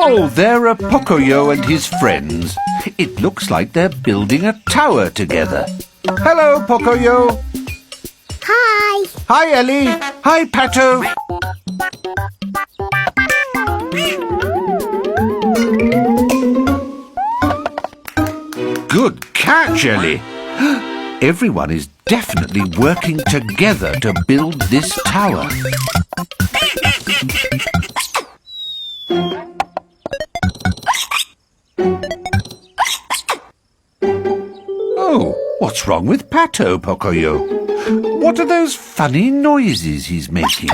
Oh, there are Pocoyo and his friends. It looks like they're building a tower together. Hello, Pocoyo. Hi. Hi, Ellie. Hi, Pato. Good catch, Ellie. Everyone is definitely working together to build this tower. Oh, what's wrong with Pato, Pocoyo? What are those funny noises he's making?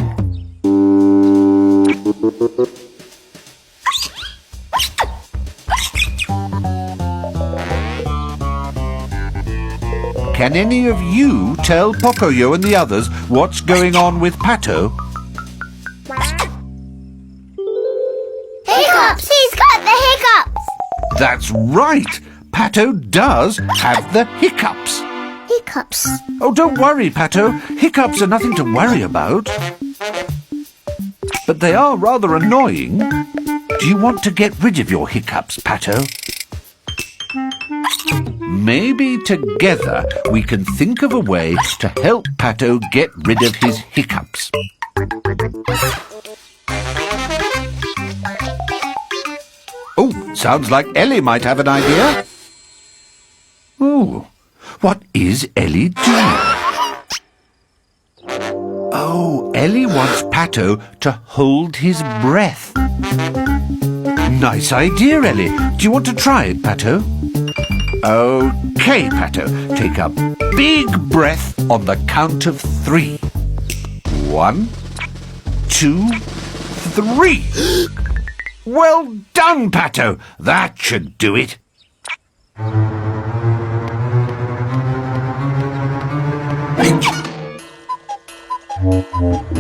Can any of you tell Pocoyo and the others what's going on with Pato? Hiccups! He's got the hiccups! That's right! Pato does have the hiccups. Hiccups. Oh, don't worry, Pato. Hiccups are nothing to worry about. But they are rather annoying. Do you want to get rid of your hiccups, Pato? Maybe together we can think of a way to help Pato get rid of his hiccups. Oh, sounds like Ellie might have an idea. Oh, what is Ellie doing? Oh, Ellie wants Pato to hold his breath. Nice idea, Ellie. Do you want to try it, Pato? OK, Pato. Take a big breath on the count of 3. 1, 2, 3. Well done, Pato. That should do it.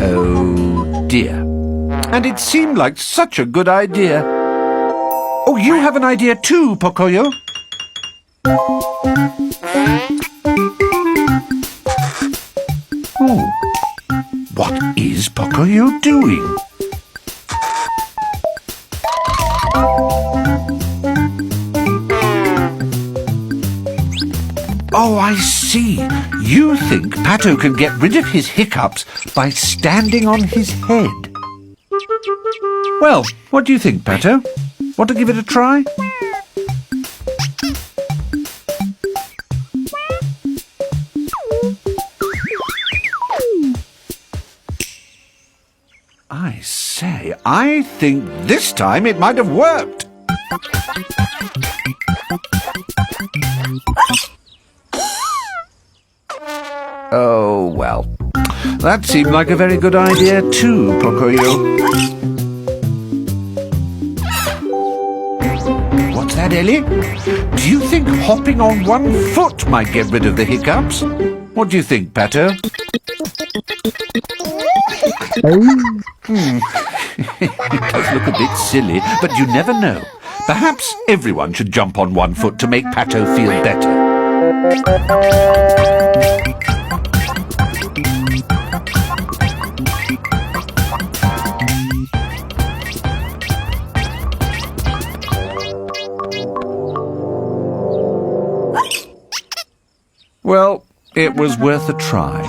Oh, dear. And it seemed like such a good idea. Oh, you have an idea too, Pocoyo. Oh, what is Pocoyo doing? Oh, I see. You think Pato can get rid of his hiccups by standing on his head. Well, what do you think, Pato? Want to give it a try? I say, I think this time it might have worked. Oh, well. That seemed like a very good idea too, Pocoyo. What's that, Ellie? Do you think hopping on one foot might get rid of the hiccups? What do you think, Pato? It does look a bit silly, but you never know. Perhaps everyone should jump on one foot to make Pato feel better. Well, it was worth a try.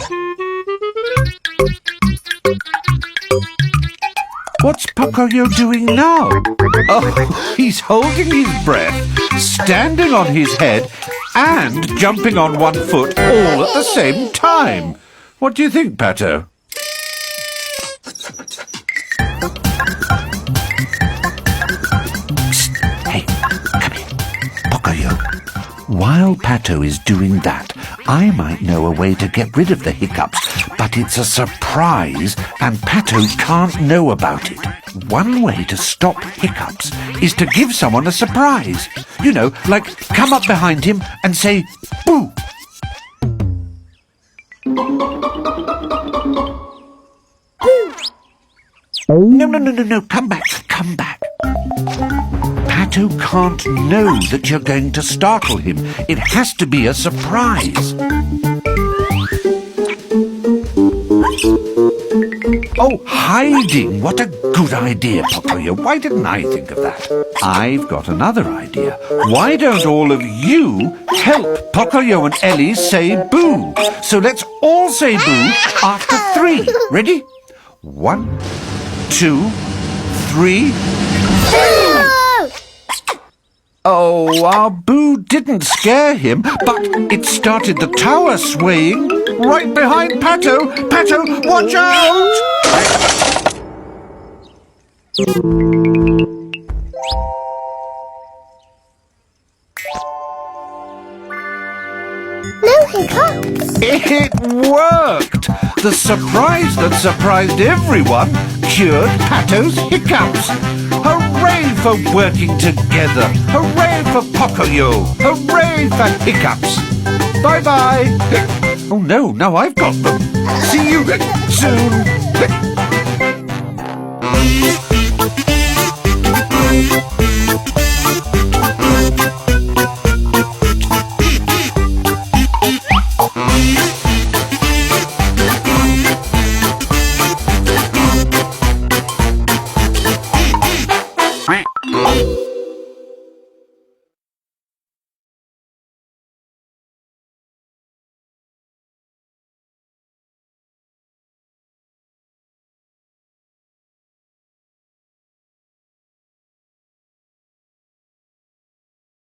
What's Pocoyo doing now? Oh, he's holding his breath, standing on his head, and jumping on one foot all at the same time. What do you think, Pato? Psst, hey, come here. While Pato is doing that, I might know a way to get rid of the hiccups, but it's a surprise and Pato can't know about it. One way to stop hiccups is to give someone a surprise. You know, like come up behind him and say, boo! No, come back. Pato can't know that you're going to startle him. It has to be a surprise. Oh, hiding! What a good idea, Pocoyo. Why didn't I think of that? I've got another idea. Why don't all of you help Pocoyo and Ellie say boo? So let's all say boo after 3. Ready? 1, 2, 3. Oh, our boo didn't scare him, but it started the tower swaying right behind Pato. Pato, watch out! No hiccups. It worked! The surprise that surprised everyone cured Pato's hiccups. Hooray for working together! Hooray for Pocoyo! Hooray for hiccups! Bye-bye! Oh no, now I've got them. See you soon!